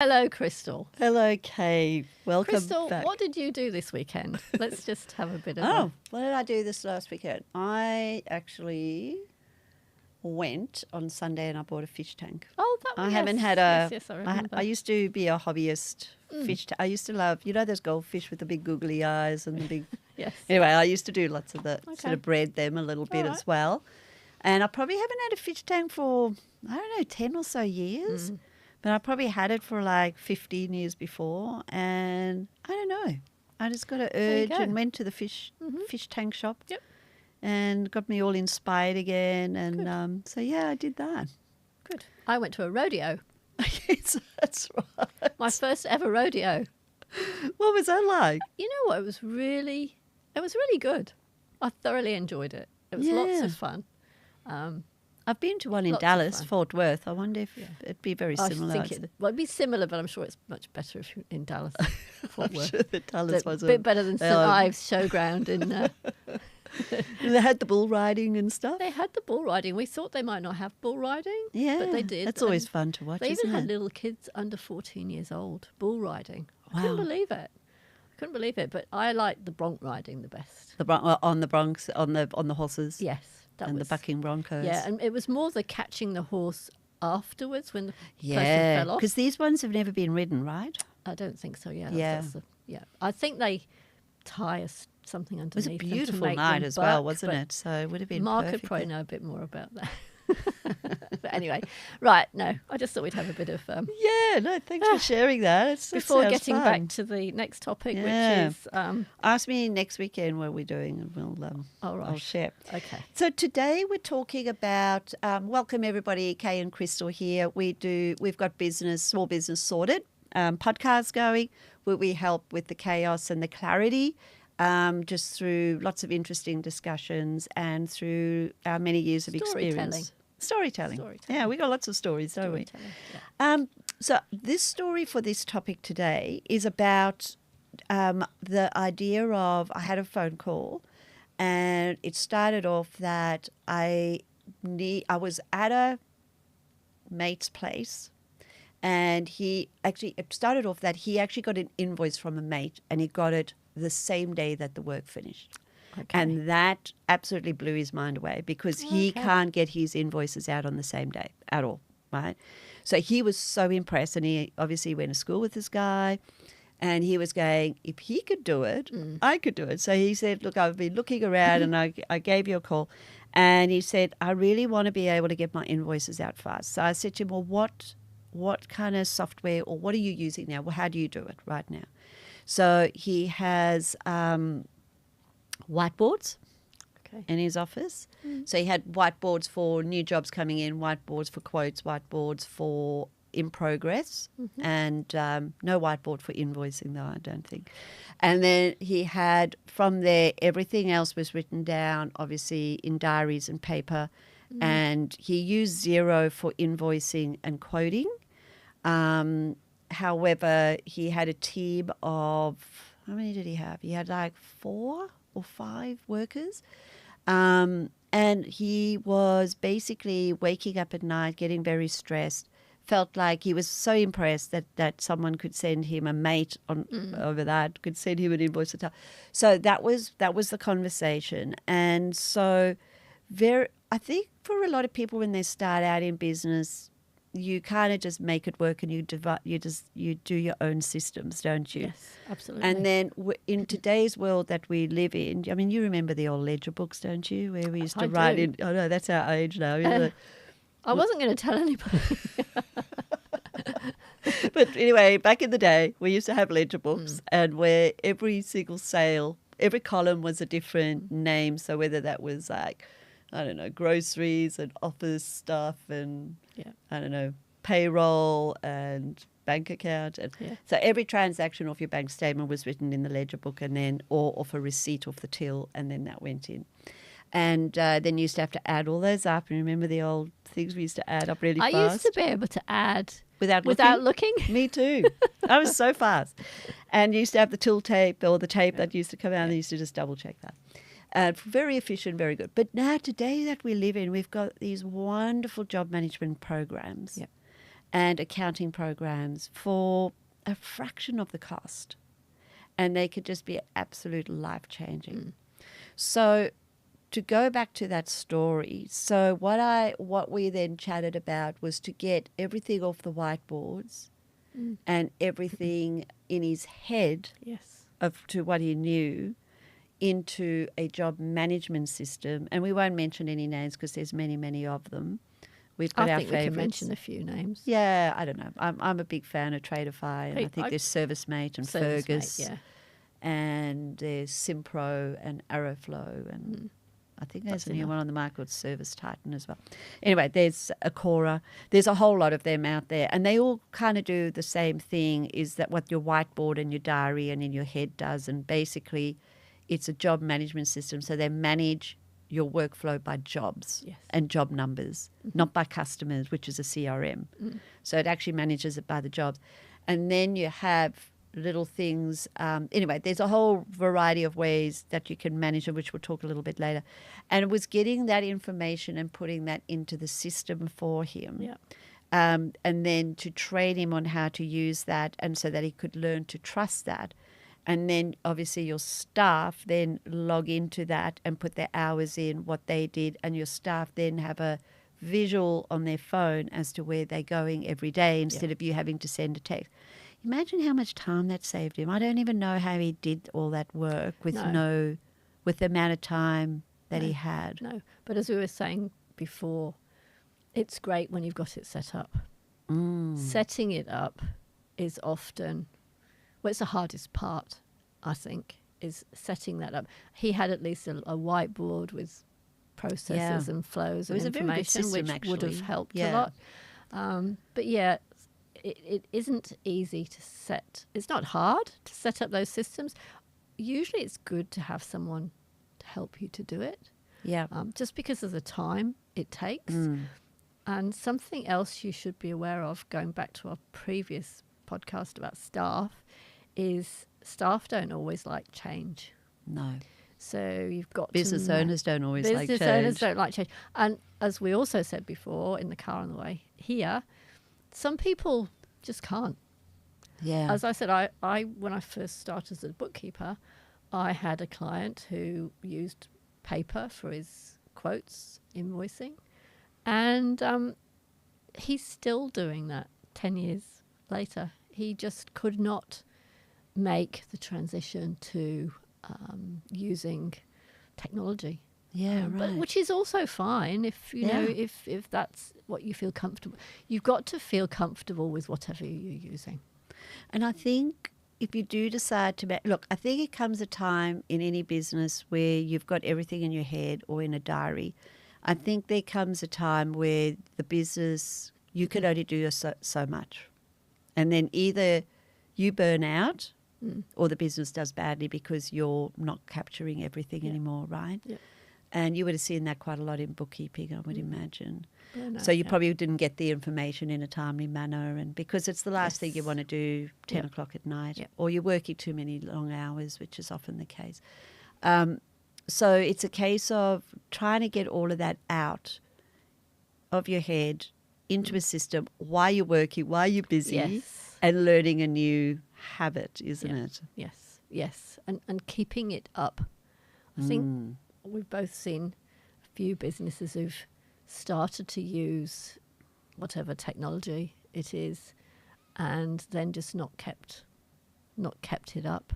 Hello, Crystal. Hello, Kay. Welcome Crystal, back. what did you do this weekend? Let's just have a bit of What did I do this last weekend? I actually went on Sunday and I bought a fish tank. Oh, that was I haven't had a. Yes, I remember. I used to be a hobbyist fish. I used to love, those goldfish with the big googly eyes and the big. Yes. Anyway, I used to do lots of the Okay. sort of bred them a little bit All as right. well. And I probably haven't had a fish tank for, I don't know, 10 or so years. But I probably had it for like 15 years before. And I don't know. I just got an There you urge go. and went to the fish tank shop. Yep. And got me all inspired again. And Good. so, yeah, I did that. Good. I went to a rodeo. Yes, that's right. My first ever rodeo. What was that like? You know what? It was really good. I thoroughly enjoyed it. It was lots Yeah. of fun. I've been to one in Lots of Dallas, fun. Fort Worth. I wonder if it'd be very I similar. think it'd be similar, but I'm sure it's much better if you're in Dallas. Fort I'm Worth. sure the Dallas It's a was bit better than St um, Ives Showground in. They had the bull riding and stuff. They had the bull riding. We thought they might not have bull riding, Yeah, but they did. That's always and fun to watch, They isn't even had it? little kids under 14 years old bull riding. I Wow. couldn't believe it. But I liked the bronc riding the best. On the Bronx, on the horses, Yes, that and was the bucking broncos. Yeah, and it was more the catching the horse afterwards when the person Yeah, fell off. because these ones have never been ridden, right? I don't think so. Yeah, Yeah. I think they tie something It underneath. was a them to beautiful make night them as well, buck, wasn't but it? So it would have been Mark perfect. could probably know a bit more about that. But anyway, right, no, I just thought we'd have a bit of Yeah, no, thanks for sharing that. That before sounds getting fun. back to the next topic, Yeah. which is Ask me next weekend what we're doing, and all right. I'll share. Okay. So today we're talking about welcome everybody. Kay and Crystal here. We've got small business sorted podcast going where we help with the chaos and the clarity. Just through lots of interesting discussions and through our many years of experience. Storytelling. Yeah, we got lots of stories, don't we? Storytelling, yeah. So this story for this topic today is about the idea of I had a phone call, and it started off that I was at a mate's place, and it started off that he actually got an invoice from a mate, and he got it the same day that the work finished. Okay. And that absolutely blew his mind away because he Okay. can't get his invoices out on the same day at all, right? So he was so impressed, and he obviously went to school with this guy, and he was going, if he could do it, I could do it. So he said, look, I've been looking around and I gave you a call, and he said, I really want to be able to get my invoices out fast. So I said to him, well, what kind of software or what are you using now? Well, how do you do it right now? So he has whiteboards Okay. in his office. So he had whiteboards for new jobs coming in, whiteboards for quotes, whiteboards for in progress, and no whiteboard for invoicing though, I don't think. And then he had from there, everything else was written down, obviously in diaries and paper, and he used Xero for invoicing and quoting. However, he had a team of, how many did he have? He had like 4 or 5 workers. And he was basically waking up at night, getting very stressed, felt like he was so impressed that someone could send him a mate over that, could send him an invoice. So that was the conversation. And so I think for a lot of people when they start out in business, you kind of just make it work and you do your own systems, don't you? Yes, absolutely. And then in today's world that we live in, I mean, you remember the old ledger books, don't you? Where we used to I write do. in. Oh no, that's our age now. Isn't it? I wasn't going to tell anybody. But anyway, back in the day, we used to have ledger books, and where every single sale, every column was a different name. So whether that was like, I don't know, groceries and office stuff and, Yeah. I don't know, payroll and bank account. And Yeah. so every transaction off your bank statement was written in the ledger book and then, or off a receipt off the till, and then that went in. And then you used to have to add all those up. And remember the old things we used to add up really fast? I used to be able to add Without looking. Me too. I was so fast. And you used to have the till tape or the tape that used to come out and you used to just double check that. Very efficient, very good. But now today that we live in, we've got these wonderful job management programs. Yep. and accounting programs for a fraction of the cost. And they could just be absolute life-changing. So to go back to that story, so what we then chatted about was to get everything off the whiteboards and everything in his head Yes. to what he knew into a job management system. And we won't mention any names because there's many, many of them. We've got I our think we can favourites. mention a few names. Yeah, I don't know. I'm a big fan of Tradeify, and I think there's ServiceMate and Fergus, Yeah. and there's Simpro and Aeroflow, and I think there's a new one on the market called Service Titan as well. Anyway, there's Acora. There's a whole lot of them out there, and they all kind of do the same thing, is that what your whiteboard and your diary and in your head does, and basically it's a job management system, so they manage your workflow by jobs and job numbers, not by customers, which is a CRM. So it actually manages it by the jobs. And then you have little things. Anyway, there's a whole variety of ways that you can manage it, which we'll talk a little bit later. And it was getting that information and putting that into the system for him. Yeah. And then to train him on how to use that, and so that he could learn to trust that. And then obviously your staff then log into that and put their hours in, what they did, and your staff then have a visual on their phone as to where they're going every day instead of you having to send a text. Imagine how much time that saved him. I don't even know how he did all that work with with the amount of time that he had. No, but as we were saying before, it's great when you've got it set up. Setting it up is often, well, it's the hardest part, I think, is setting that up. He had at least a whiteboard with processes and flows and information, system, which would have helped a lot. But it isn't easy to set. It's not hard to set up those systems. Usually it's good to have someone to help you to do it. Yeah. Just because of the time it takes. And something else you should be aware of, going back to our previous podcast about staff, is staff don't always like change. No. So you've got business owners don't always like change. Business owners don't like change. And as we also said before in the car on the way here, some people just can't. Yeah. As I said, I when I first started as a bookkeeper, I had a client who used paper for his quotes, invoicing, and he's still doing that 10 years later. He just could not make the transition to using technology. Yeah, right. But, which is also fine if you know if that's what you feel comfortable. You've got to feel comfortable with whatever you're using. And I think if you do decide to look, I think it comes a time in any business where you've got everything in your head or in a diary. I think there comes a time where the business, you can only do so much. And then either you burn out or the business does badly because you're not capturing everything anymore, right? Yeah. And you would have seen that quite a lot in bookkeeping, I would imagine. Burnout, So you probably didn't get the information in a timely manner, and because it's the last thing you want to do 10 o'clock at night, or you're working too many long hours, which is often the case. So it's a case of trying to get all of that out of your head into a system while you're working, while you're busy, and learning a new habit, isn't it? Yes. And keeping it up. I think we've both seen a few businesses who've started to use whatever technology it is and then just not kept it up,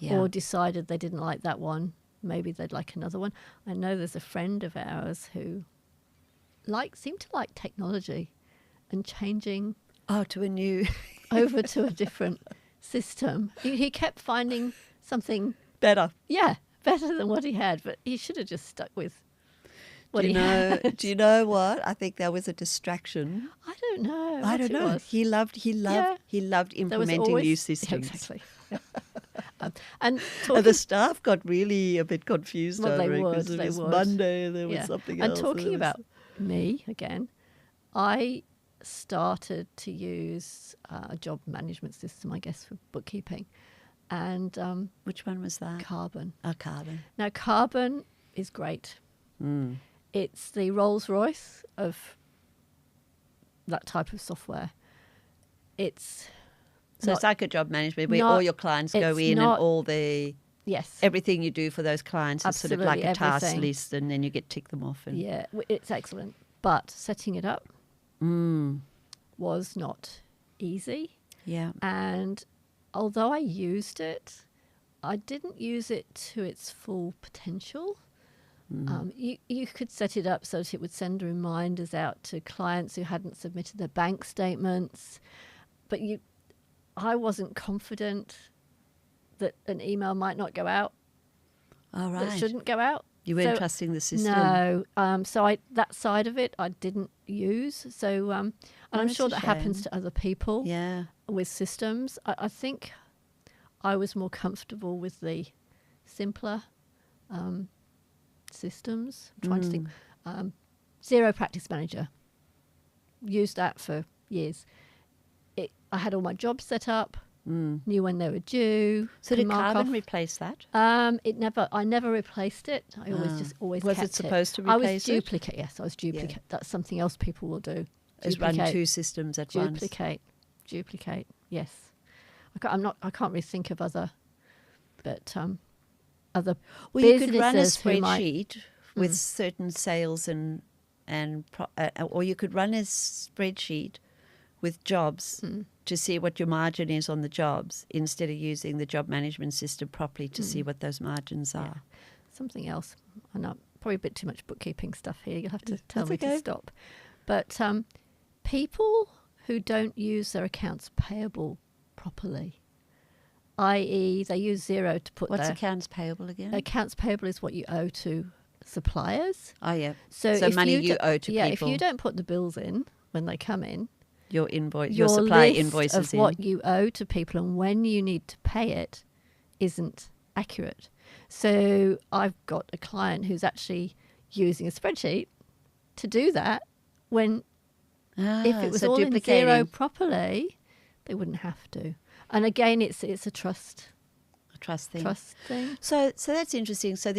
or decided they didn't like that one, maybe they'd like another one. I know there's a friend of ours who seemed to like technology and changing to a new over to a different system. He kept finding something better than what he had, but he should have just stuck with what he had. Do you know what? I think that was a distraction. I don't know. I don't know. He loved implementing new systems. Exactly. And the staff got really a bit confused over it because it was would. Monday and there was something else. And talking about me again, I started to use a job management system, I guess, for bookkeeping. And which one was that? Carbon. Carbon. Now, Carbon is great. It's the Rolls-Royce of that type of software. it's So it's not, like a job management where not- all your clients go it's in not- and all the yes, everything you do for those clients is sort of like Absolutely a task everything. list, and then you get tick them off. And yeah, it's excellent. But setting it up was not easy. yeah, And although I used it, I didn't use it to its full potential. You could set it up so that it would send reminders out to clients who hadn't submitted their bank statements, but I wasn't confident that an email might not go out all right. that shouldn't go out. You weren't So- trusting the system. No, so that side of it I didn't use. So, and I'm that's sure a that happens shame. to other people Yeah. with systems. I think I was more comfortable with the simpler systems. I'm trying to think. Zero Practice Manager. Used that for years. I had all my jobs set up. Knew when they were due. So could did mark Carbon off. replace that? I never replaced it. I always Was kept it supposed to I replace was it? duplicate. Yes, I was duplicate. That's something else people will do. Is run two systems at once. Duplicate. Yes, I can't really think of other, but other. Well, you could run a businesses who might- spreadsheet with certain sales or you could run a spreadsheet with jobs to see what your margin is on the jobs instead of using the job management system properly to see what those margins are. something else. I know probably a bit too much bookkeeping stuff here. You'll have to tell That's me okay. to stop. But people who don't use their accounts payable properly, i.e., they use Xero to put What's their accounts payable again? accounts payable is what you owe to suppliers. Oh, yeah. So if money you do- owe to yeah, people. if you don't put the bills in when they come in, Your invoice, your your supply list invoices of in. what you owe to people and when you need to pay it isn't accurate. So I've got a client who's actually using a spreadsheet to do that when if it was so all in duplicating. Xero properly, they wouldn't have to. And again, it's a trust Trust thing. thing. So that's interesting. So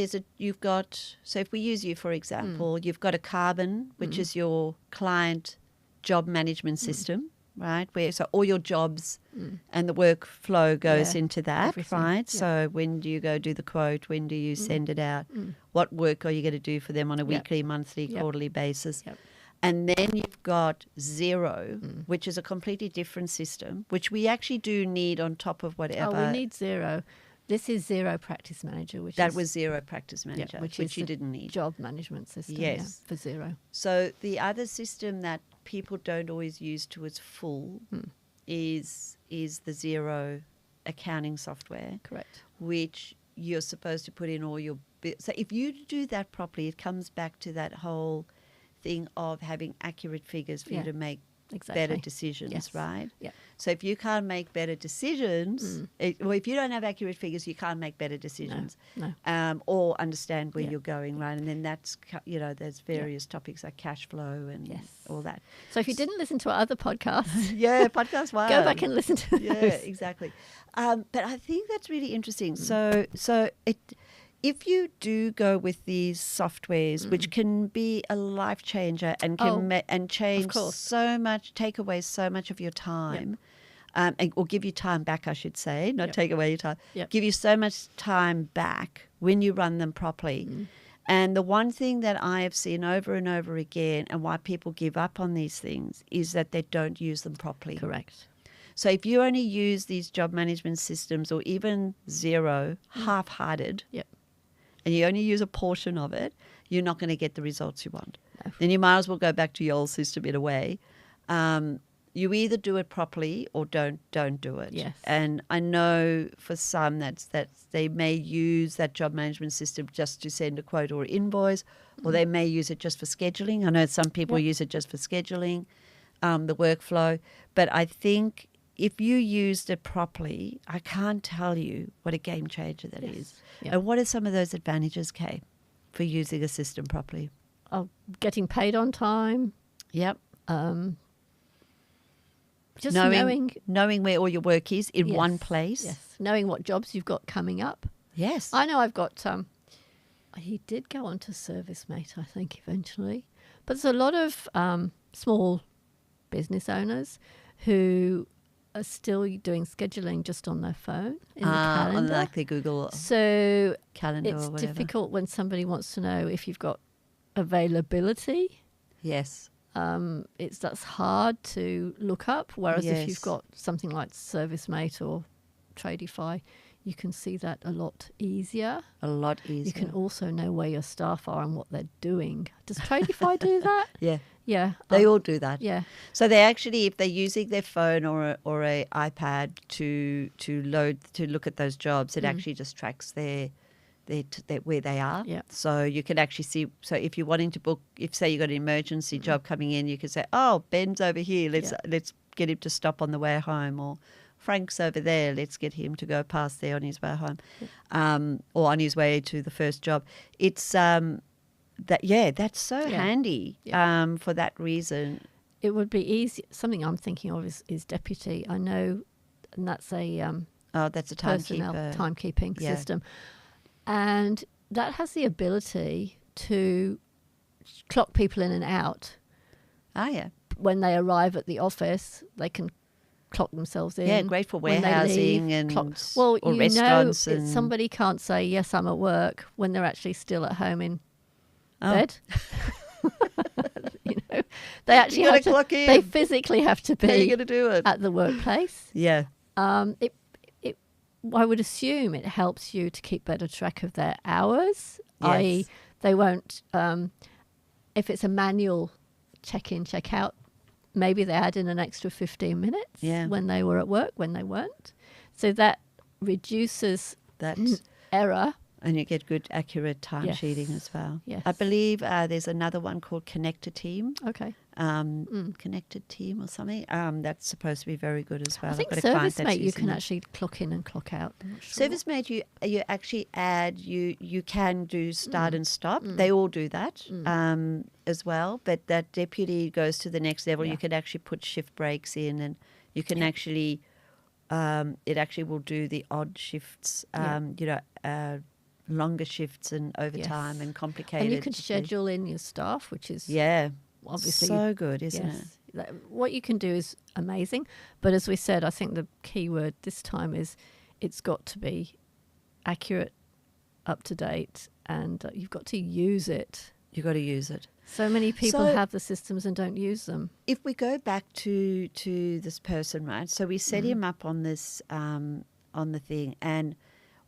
so if we use you, for example, you've got a Carbon, which is your client job management system, right? Where so all your jobs and the workflow goes Yeah, into that, everything, right? yeah. So when do you go do the quote? When do you send it out? What work are you going to do for them on a weekly, monthly, Yep. quarterly basis? Yep. And then you've got Xero, which is a completely different system, which we actually do need on top of whatever. Oh, we need Xero. This is Xero Practice Manager, which That is was Xero Practice Manager, which which is you the didn't need. job management system. Yes. For Xero. So the other system that people don't always use to its full is the Xero accounting software, Correct. which you're supposed to put in all your so if you do that properly, it comes back to that whole thing of having accurate figures for Yeah. you to make Exactly. better decisions, Yes. right? Yeah. So if you can't make better decisions, if you don't have accurate figures, you can't make better decisions. No. Or understand where Yeah. you're going, right? And then that's, there's various topics like cash flow and Yes. all that. So if you didn't listen to our other podcasts, Yeah, podcast one. go back and listen to those. Yeah, exactly. But I think that's really interesting. So if you do go with these softwares, which can be a life changer and can and change course. so much, take away so much of your time, or give you time back, I should say, not Yep. take away your time, Yep. give you so much time back when you run them properly. And the one thing that I have seen over and over again and why people give up on these things is that they don't use them properly. Correct. So if you only use these job management systems or even Xero half-hearted, Yep. and you only use a portion of it, you're not going to get the results you want. No. Then you might as well go back to your old system in a way. You either do it properly or don't do it. Yes. And I know for some that they may use that job management system just to send a quote or invoice, or they may use it just for scheduling. I know some people Yep. use it just for scheduling, the workflow. But I think if you used it properly, I can't tell you what a game changer that Yes. is. Yep. And what are some of those advantages, Kay, for using a system properly? Getting paid on time. Yep. Just knowing knowing where all your work is in yes, one place. Yes. Knowing what jobs you've got coming up. Yes. I know I've got. He did go on to ServiceMate, I think, eventually. But there's a lot of small business owners who are still doing scheduling just on their phone in the calendar. On like the Google So Calendar it's or whatever. difficult when somebody wants to know if you've got availability. Yes. That's hard to look up. Whereas if Yes. you've got something like ServiceMate or Tradify, you can see that a lot easier. A lot easier. You can also know where your staff are and what they're doing. Does Tradify do that? Yeah. Yeah. They all do that. Yeah. So they actually, if they're using their phone or a iPad to look at those jobs, it actually just tracks their where they are. Yeah. So you can actually see. So if you're wanting to book, if say you got an emergency job coming in, you can say, "Oh, Ben's over here. Let's get him to stop on the way home," or "Frank's over there. Let's get him to go past there on his way home, or on his way to the first job." It's that's so handy for that reason. It would be easy. Something I'm thinking of is Deputy. I know, and that's a That's a personnel timekeeping Yeah. system. And that has the ability to clock people in and out. Oh, yeah. When they arrive at the office, they can clock themselves in. Yeah, great for When they warehousing leave, and well, or you restaurants. know, And somebody can't say, yes, I'm at work, when they're actually still at home in bed. They actually have to clock in. They physically have to How are you be going to do it? at the workplace. Yeah. I would assume it helps you to keep better track of their hours. Yes. I.e., they won't, if it's a manual check-in, check-out, maybe they add in an extra 15 minutes when they were at work, when they weren't. So that reduces That error. And you get good, accurate time Yes. sheeting as well. Yes. I believe there's another one called Connected Team. Okay. Connected Team or something. That's supposed to be very good as well. I think I've got a client that's ServiceMate you using can it. actually clock in and clock out. I'm not sure. ServiceMate, you actually add, you can do start and stop. They all do that as well. But that Deputy goes to the next level. Yeah. You can actually put shift breaks in, and you can actually, it actually will do the odd shifts, longer shifts and overtime and complicated. And you can schedule in your staff, which is obviously so good, isn't it? What you can do is amazing. But as we said, I think the key word this time is it's got to be accurate, up to date, and you've got to use it. You've got to use it. So many people So- have the systems and don't use them. If we go back to this person, right? So we set him up on this on the thing, and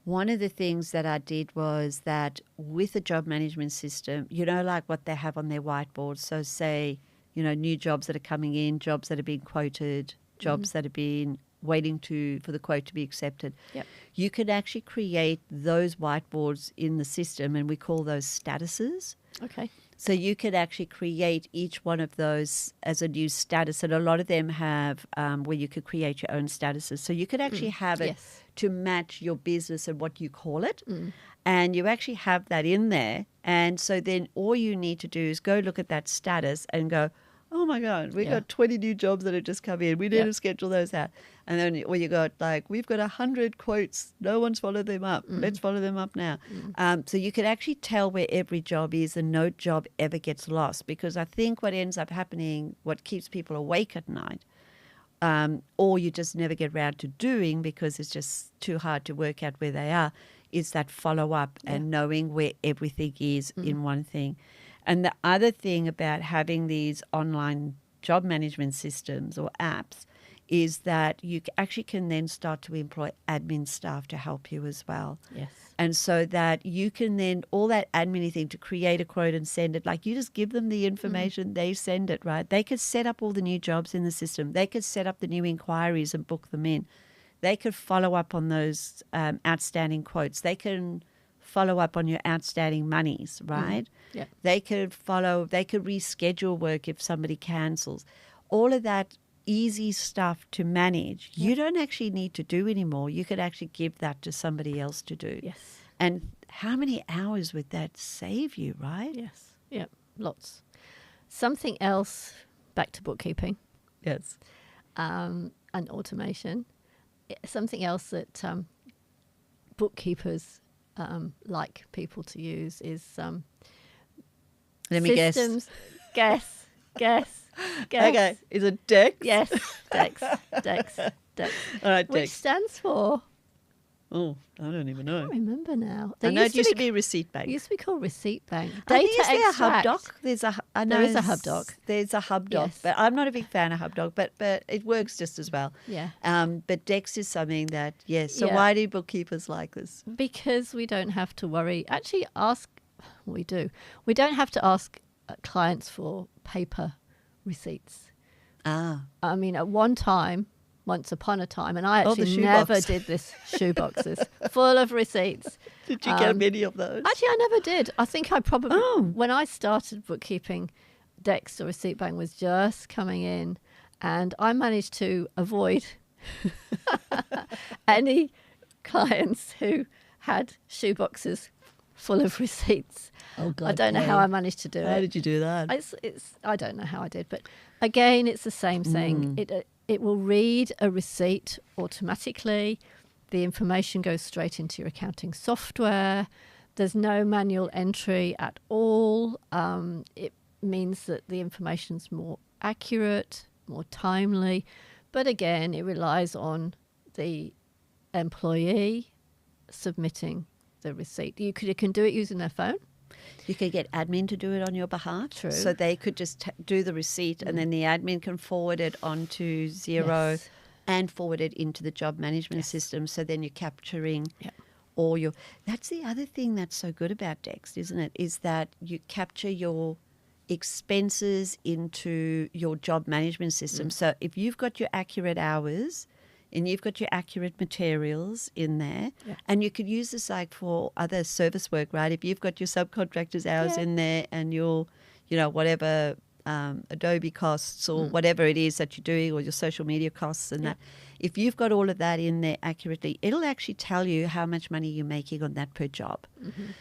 one of the things that I did was that with a job management system, like what they have on their whiteboard. So say, new jobs that are coming in, jobs that are being quoted, jobs that have been waiting for the quote to be accepted. Yep. You can actually create those whiteboards in the system, and we call those statuses. Okay. So you could actually create each one of those as a new status, and a lot of them have where you could create your own statuses. So you could actually have it to match your business and what you call it, and you actually have that in there. And so then all you need to do is go look at that status and go, oh my God, we got 20 new jobs that have just come in. We need to schedule those out. And then, or you got we've got 100 quotes. No one's followed them up. Let's follow them up now. So you can actually tell where every job is, and no job ever gets lost. Because I think what ends up happening, what keeps people awake at night, or you just never get around to doing because it's just too hard to work out where they are, is that follow-up and knowing where everything is in one thing. And the other thing about having these online job management systems or apps is that you actually can then start to employ admin staff to help you as well. Yes. And so that you can then, all that admin thing to create a quote and send it, like you just give them the information, they send it, right? They could set up all the new jobs in the system. They could set up the new inquiries and book them in. They could follow up on those outstanding quotes. They can follow up on your outstanding monies, right? Yeah. They could reschedule work if somebody cancels. All of that easy stuff to manage, you don't actually need to do anymore. You could actually give that to somebody else to do. Yes. And how many hours would that save you, right? Yes. Yeah. Lots. Something else, back to bookkeeping. Yes. And automation. Something else that bookkeepers like people to use is Let me guess. systems. Guess. Okay. Is it Dex? Yes. Dex. Dex. All right, Which Dex. stands for? Oh, I don't even I know. don't remember now. I know it used to be Receipt Bank. It used to be called Receipt Bank. I Data think is there a hub extract. doc? There is a hub doc. There's a hub doc, Yes. but I'm not a big fan of hub doc, but it works just as well. Yeah. But Dex is something that, yes. So Yeah. why do bookkeepers like this? Because we don't have to worry. Actually, we do. We don't have to ask clients for paper receipts. Ah, I mean, at once upon a time, and I the actually shoebox. never did this, shoeboxes full of receipts. did you get many of those? Actually, I never did. I think I probably, Oh. when I started bookkeeping, Dex or Receipt Bank was just coming in, and I managed to avoid any clients who had shoeboxes full of receipts. Oh, God. I don't know how I managed to do it. How did you do that? I don't know how I did, but again, it's the same thing. It will read a receipt automatically. The information goes straight into your accounting software. There's no manual entry at all. It means that the information's more accurate, more timely. But again, it relies on the employee submitting the receipt. You can do it using their phone. You could get admin to do it on your behalf. True. So they could just do the receipt and then the admin can forward it onto Xero Yes. and forward it into the job management system. So then you're capturing all your... That's the other thing that's so good about Dex, isn't it? Is that you capture your expenses into your job management system. So if you've got your accurate hours and you've got your accurate materials in there, and you could use this like for other service work, right? If you've got your subcontractors' hours in there and your, whatever Adobe costs or whatever it is that you're doing, or your social media costs and that, if you've got all of that in there accurately, it'll actually tell you how much money you're making on that per job.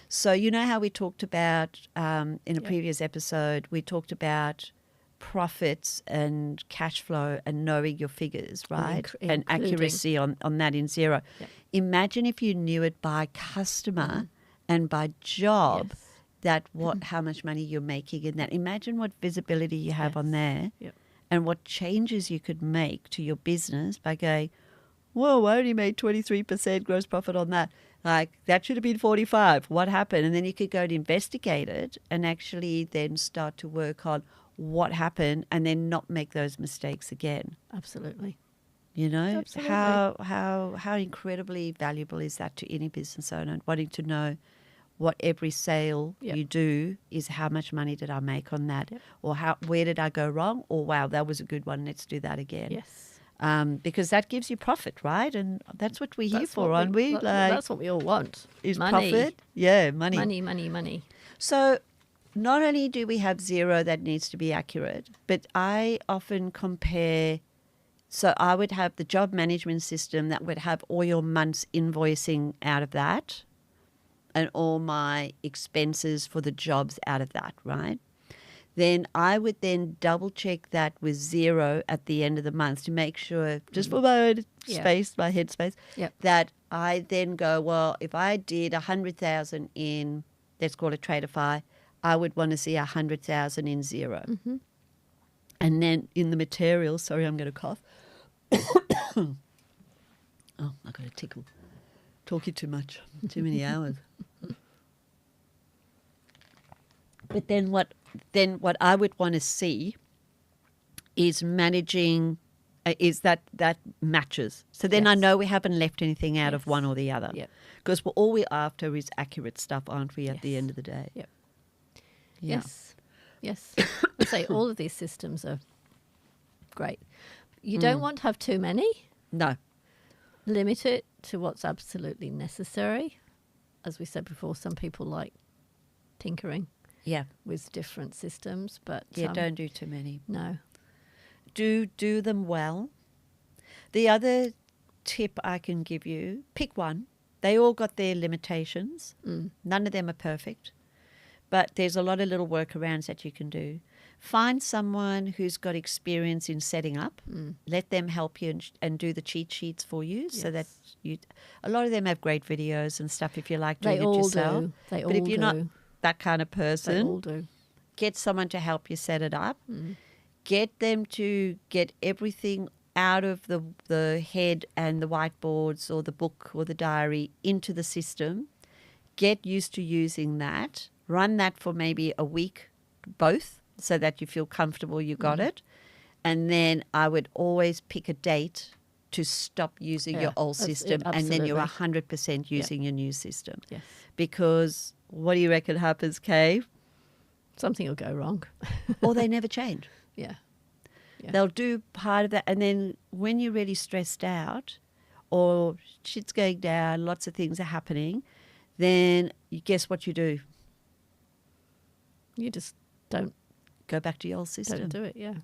So you know how we talked about in a previous episode, we talked about profits and cash flow and knowing your figures, right? And accuracy on that in Xero. Imagine if you knew it by customer and by job, that how much money you're making in that. Imagine what visibility you have on there and what changes you could make to your business by going, whoa, I only made 23% gross profit on that. Like, that should have been 45. What happened? And then you could go and investigate it and actually then start to work on what happened and then not make those mistakes again. Absolutely. You know, Absolutely. how incredibly valuable is that to any business owner, wanting to know what every sale you do is, how much money did I make on that, or where did I go wrong, or wow, that was a good one, let's do that again. Yes. Because that gives you profit, right? And that's what we're here for, aren't we? That's what we all want. Is money. Profit? Yeah, money. Money. So not only do we have Xero that needs to be accurate, but I often compare. So I would have the job management system that would have all your month's invoicing out of that and all my expenses for the jobs out of that, right? Then I would then double check that with Xero at the end of the month to make sure, just for my own space, my head space, that I then go, well, if I did 100,000 in, let's call it Tradeify, I would want to see 100,000 in Xero. And then in the materials, sorry, I'm going to cough. Oh, I got a tickle. Talking too much, too many hours. But then what I would want to see is managing, is that matches. So then I know we haven't left anything out of one or the other. Because all we're after is accurate stuff, aren't we, at the end of the day? Yes. I say all of these systems are great. You don't want to have too many. No. Limit it to what's absolutely necessary. As we said before, some people like tinkering with different systems, but don't do too many. No. Do them well. The other tip I can give you, pick one. They all got their limitations. None of them are perfect. But there's a lot of little workarounds that you can do. Find someone who's got experience in setting up. Let them help you and do the cheat sheets for you, so that you. A lot of them have great videos and stuff if you like doing it yourself. But if you're not that kind of person, they all do. Get someone to help you set it up. Get them to get everything out of the head and the whiteboards or the book or the diary into the system. Get used to using that. Run that for maybe a week, both, so that you feel comfortable you got it. And then I would always pick a date to stop using your old system, and then you're 100% using your new system. Yes. Because what do you reckon happens, Kay? Something will go wrong. Or they never change. Yeah. They'll do part of that, and then when you're really stressed out or shit's going down, lots of things are happening, then you guess what you do? You just don't Go back to your old system. Don't do it, yeah.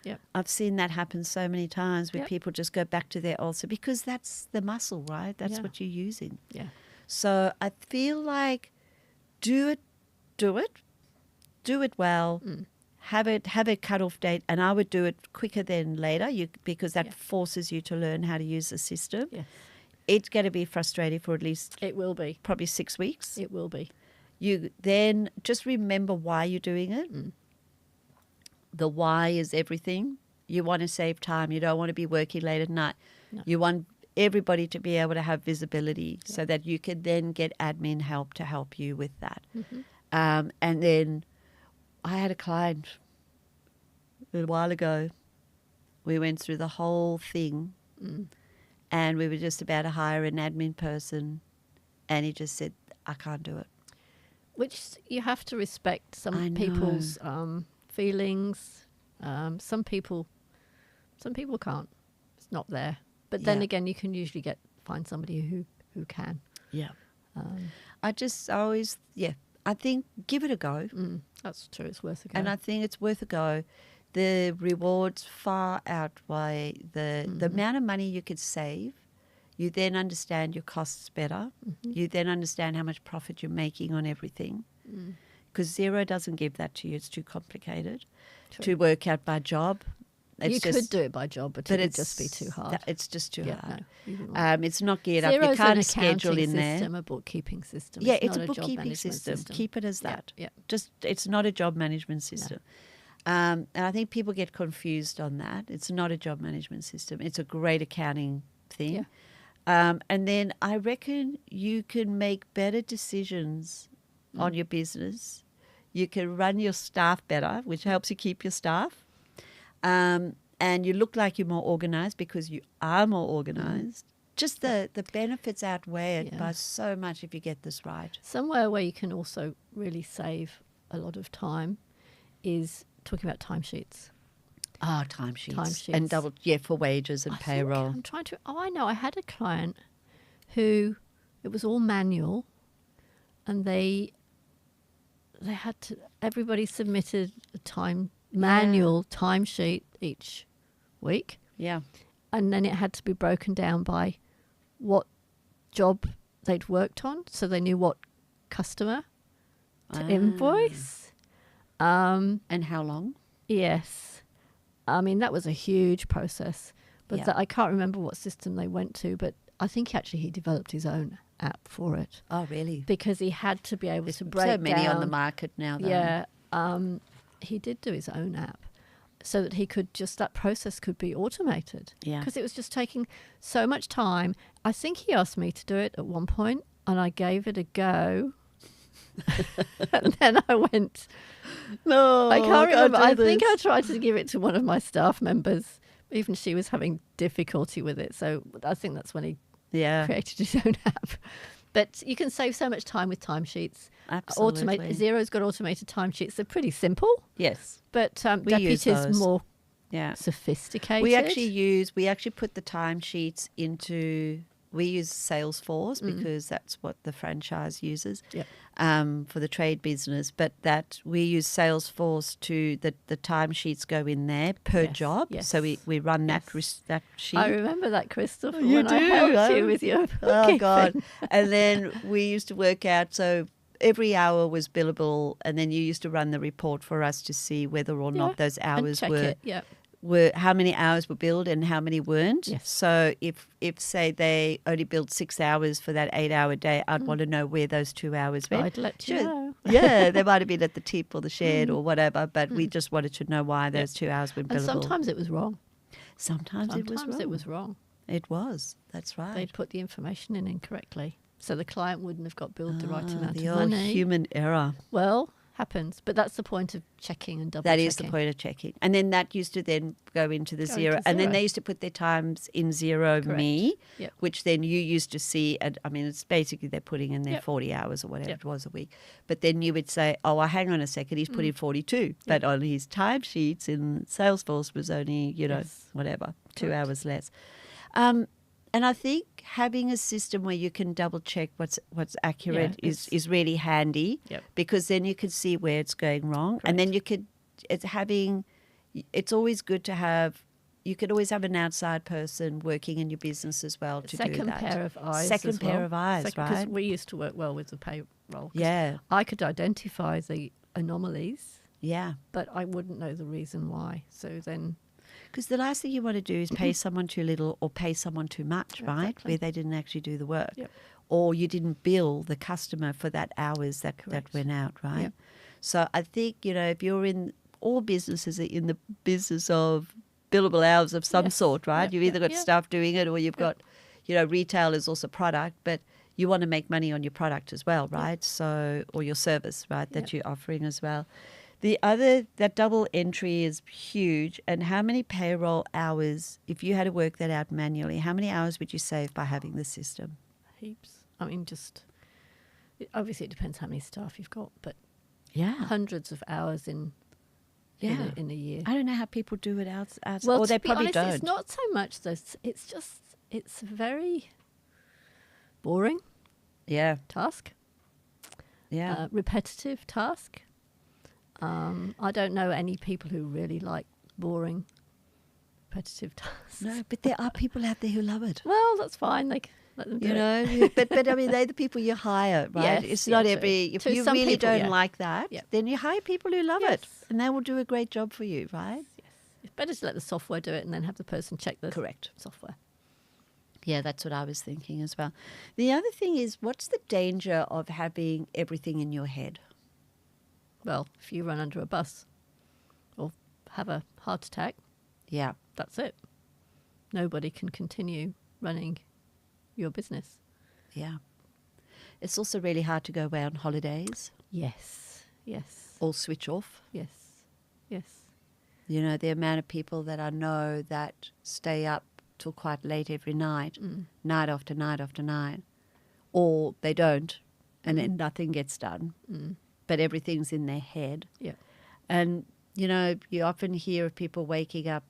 Yep. I've seen that happen so many times where people just go back to their old system because that's the muscle, right? That's what you're using. Yeah. So I feel like do it well. Have a cutoff date, and I would do it quicker than later because that forces you to learn how to use the system. Yes. It's going to be frustrating for at least It will be. probably 6 weeks. It will be. You then just remember why you're doing it. The why is everything. You want to save time. You don't want to be working late at night. No. You want everybody to be able to have visibility so that you can then get admin help to help you with that. And then I had a client a while ago. We went through the whole thing and we were just about to hire an admin person, and he just said, I can't do it. Which you have to respect I some know. people's feelings. Some people can't. It's not there. But then again, you can usually find somebody who can. Yeah. I think give it a go. That's true. It's worth a go. And I think it's worth a go. The rewards far outweigh the amount of money you could save. You then understand your costs better. You then understand how much profit you're making on everything. Because Xero doesn't give that to you. It's too complicated to work out by job. You could do it by job, but it would just be too hard. It's just too hard. No, it's not geared up. You Xero's can't an schedule accounting in system, there. a bookkeeping system. Yeah, it's it's not a job bookkeeping management system. Keep it as that. Yeah. Just it's not a job management system. And I think people get confused on that. It's not a job management system. It's a great accounting thing. And then I reckon you can make better decisions on your business. You can run your staff better, which helps you keep your staff. And you look like you're more organized because you are more organized. Just the benefits outweigh it by so much if you get this right. Somewhere where you can also really save a lot of time is talking about timesheets. Timesheets. And for wages and payroll. I know. I had a client who, it was all manual, and they had to, everybody submitted a manual timesheet each week. Yeah. And then it had to be broken down by what job they'd worked on, so they knew what customer to invoice. And how long? Yes. I mean, that was a huge process. But Yeah. I can't remember what system they went to, but I think he developed his own app for it. Oh, really? Because he had to be able to break down. So many on the market now, though. Yeah. He did do his own app so that that process could be automated. Yeah. Because it was just taking so much time. I think he asked me to do it at one point, and I gave it a go. And then I went, No, I can't remember. I think I tried to give it to one of my staff members. Even she was having difficulty with it. So I think that's when he created his own app. But you can save so much time with timesheets. Absolutely. Xero's got automated timesheets. They're pretty simple. Yes. But Deputy's more sophisticated. We actually put the timesheets into, we use Salesforce because that's what the franchise uses for the trade business. But that we use Salesforce to, the timesheets go in there per job. Yes. So we run that sheet. I remember that, Crystal, from You when I do, helped you with your Oh, God. And then we used to work out, so every hour was billable, and then you used to run the report for us to see whether or not those hours were how many hours were billed and how many weren't. Yes. So if say they only billed 6 hours for that 8-hour day, I'd want to know where those 2 hours went. I'd let you know. Yeah, they might have been at the tip or the shed or whatever, but we just wanted to know why those 2 hours were billable. And sometimes it was wrong. Sometimes it was wrong. It was wrong. It was. That's right. They'd put the information in incorrectly. So the client wouldn't have got billed the right amount the of old money. human error. Well, happens. But that's the point of checking and double checking. That is the point of checking. And then that used to then go into the zero. And then they used to put their times in zero me, Yep. which then you used to see. I mean, it's basically they're putting in their Yep. 40 hours or whatever Yep. it was a week. But then you would say, oh, well, hang on a second, he's put in 42. But on his timesheets in Salesforce was only, Yes. whatever, 2 Correct. hours less. And I think having a system where you can double check what's accurate Yeah, is really handy, Yep. because then you can see where it's going wrong. And then it's always good to have, you could always have an outside person working in your business as well to do that. Second pair of eyes. Second as pair well. of eyes, Because right? we used to work well with the payroll. 'Cause Yeah, I could identify the anomalies, yeah. but I wouldn't know the reason why. So then, Because the last thing you want to do is pay someone too little or pay someone too much, right? Exactly. Where they didn't actually do the work. Yep. Or you didn't bill the customer for that hours that Correct. went out, right? Yep. So I think, if you're in, all businesses are in the business of billable hours of some Yes. sort, right? Yep, You've either yep, got yep. staff doing it, or you've got, retail is also product, but you want to make money on your product as well, right? So, or your service, right, that Yep. you're offering as well. That double entry is huge. And how many payroll hours, if you had to work that out manually, how many hours would you save by having the system? heaps. I mean, obviously it depends how many staff you've got, but Yeah. hundreds of hours in a year. I don't know how people do it out Well, or to they be probably honest, don't. it's not so much though. It's a very boring Yeah. task, Yeah. repetitive task. I don't know any people who really like boring, repetitive tasks. No, but there are people out there who love it. Well, that's fine. They can let them do it. But I mean, they're the people you hire, right? Yes, it's yeah, not true. every. If To you some really people, don't yeah. like that, Yeah. then you hire people who love it, Yes. and they will do a great job for you, right? Yes. It's better to let the software do it and then have the person check the Correct. software. Yeah, that's what I was thinking as well. The other thing is, what's the danger of having everything in your head? Well, if you run under a bus or have a heart attack, Yeah. that's it. Nobody can continue running your business. Yeah. It's also really hard to go away on holidays Yes. Yes. or switch off. Yes. Yes. The amount of people that I know that stay up till quite late every night, night after night after night, or they don't, and then nothing gets done, but everything's in their head. Yeah. And, you often hear of people waking up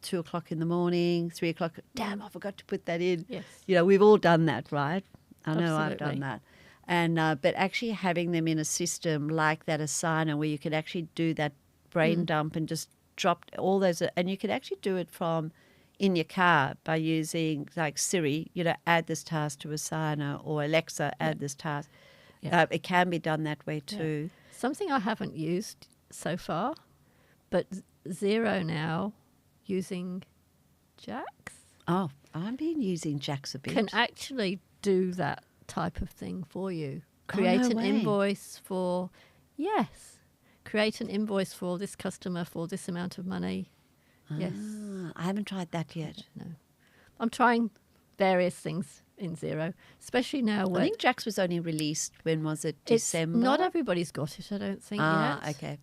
2 o'clock in the morning, 3 o'clock, damn, I forgot to put that in. Yes. We've all done that, right? I know I've Absolutely. done that. And but actually having them in a system like that assigner where you can actually do that brain dump and just drop all those, and you can actually do it from in your car by using like Siri, add this task to assigner, or Alexa, add this task. Yeah. It can be done that way Yeah. too. Something I haven't used so far, but Zero now using Jax Oh, I've been using Jax a bit. can actually do that type of thing for you. Oh, Create no an way. invoice for, yes, create an invoice for this customer for this amount of money. Yes. I haven't tried that yet. No. I'm trying various things in Zero, especially now I when think Jax was only released, when was it, it's December? not everybody's got it, I don't think yet. Okay.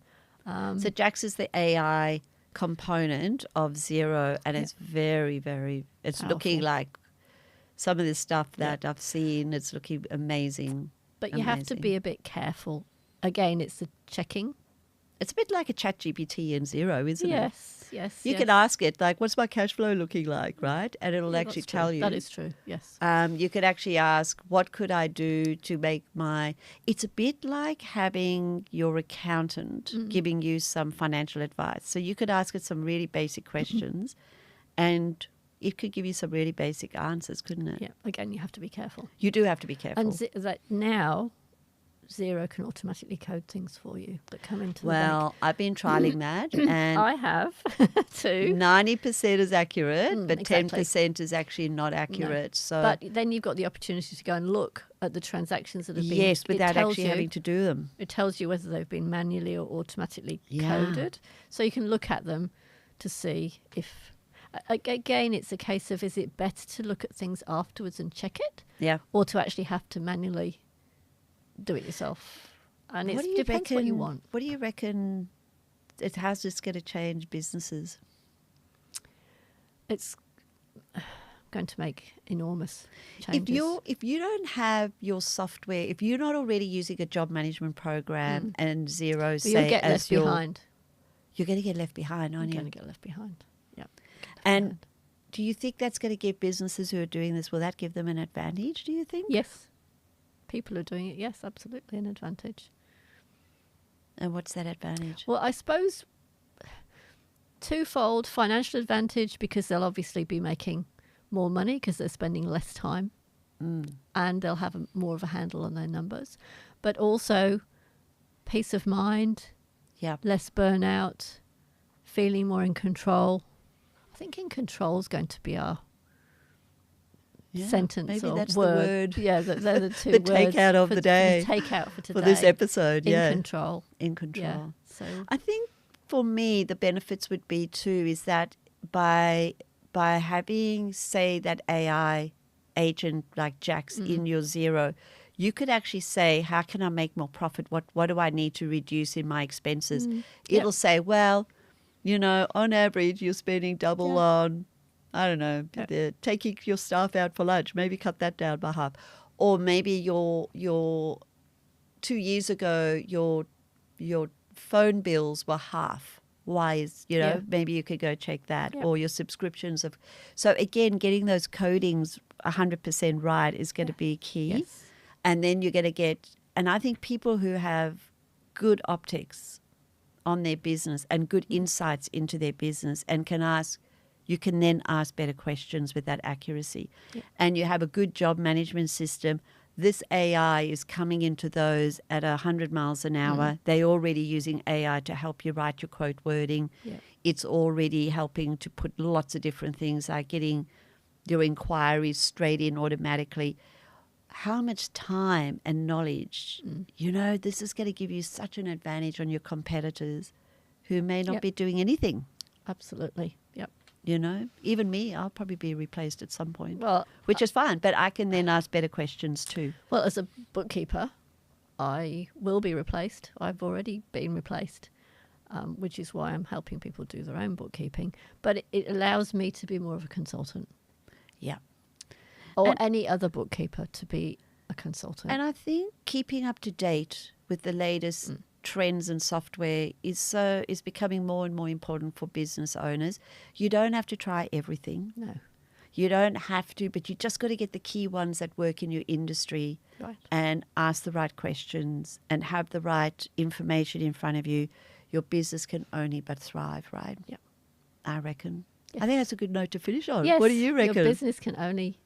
Um, So Jax is the AI component of Zero, and it's very, very, it's looking Powerful. like some of the stuff that I've seen. It's looking amazing. But you have to Amazing. be a bit careful. Again, it's the checking. It's a bit like a ChatGPT in Zero, isn't it? Yes. You can ask it, like, what's my cash flow looking like, right? And it'll Yeah, actually that's true. tell you. That is true, yes. You could actually ask, what could I do to make my... It's a bit like having your accountant giving you some financial advice. So you could ask it some really basic questions and it could give you some really basic answers, couldn't it? Yeah, again, you have to be careful. You do have to be careful. And that now, Zero can automatically code things for you that come into the Well, I've been trialing that bank. and I have too. 90% is accurate, but exactly. 10% is actually not accurate. So But then you've got the opportunity to go and look at the transactions that have been... yes, it without tells actually you- having to do them. It tells you whether they've been manually or automatically Yeah. coded. So you can look at them to see if... Again, it's a case of, is it better to look at things afterwards and check it, Yeah. or to actually have to manually do it yourself? And it depends what you want. What do you reckon? How's this going to change businesses? It's going to make enormous changes. If you don't have your software, if you're not already using a job management program and Xero, But you'll get left behind. You're going to get left behind, aren't you? You're going to get left behind. Yeah. And do you think that's going to give businesses who are doing this, will that give them an advantage, do you think? Yes. People are doing it. Yes, absolutely an advantage. And what's that advantage? Well, I suppose twofold: financial advantage, because they'll obviously be making more money because they're spending less time and they'll have more of a handle on their numbers. But also peace of mind, less burnout, feeling more in control. I think in control is going to be our sentence maybe or that's word. the word. Yeah, they're the two The words takeout of the day. The takeout for today. For this episode, In control. In control. Yeah. So I think for me, the benefits would be too, is that by having, say, that AI agent like Jax in your Xero, you could actually say, how can I make more profit? What do I need to reduce in my expenses? It'll say, well, you know, on average, you're spending double on, I don't know, taking your staff out for lunch. Maybe cut that down by half. Or maybe your 2 years ago, your phone bills were half. Why is, maybe you could go check that, or your subscriptions of. So again, getting those codings 100% right is going to be key. Yes. And then you're going to get, and I think people who have good optics on their business and good insights into their business and you can then ask better questions with that accuracy. And you have a good job management system. This AI is coming into those at 100 miles an hour. They're already using AI to help you write your quote wording. It's already helping to put lots of different things, like getting your inquiries straight in automatically. How much time and knowledge, this is going to give you such an advantage on your competitors who may not be doing anything. Absolutely. Yep. Even me, I'll probably be replaced at some point, Well, which is fine, but I can then ask better questions too. Well, as a bookkeeper, I will be replaced. I've already been replaced, which is why I'm helping people do their own bookkeeping. But it allows me to be more of a consultant. Yeah. Or any other bookkeeper to be a consultant. And I think keeping up to date with the latest trends and software is becoming more and more important for business owners. You don't have to try everything. No. You don't have to, but you just got to get the key ones that work in your industry and ask the right questions and have the right information in front of you. Your business can only but thrive, right? Yeah. I reckon. Yes. I think that's a good note to finish on. Yes, what do you reckon? Your business can only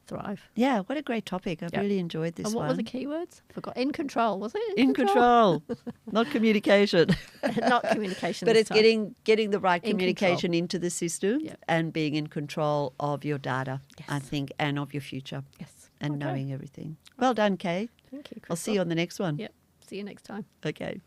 thrive. Yeah, what a great topic. I've really enjoyed this one. And what were the keywords? Forgot. In control, was it? In control. Not communication. Not communication. But it's time. getting the right communication into the system Yep. and being in control of your data, I think, and of your future. Yes. And knowing everything. Well done, Kay. Thank you, Crystal. I'll see you on the next one. Yep. See you next time. Okay.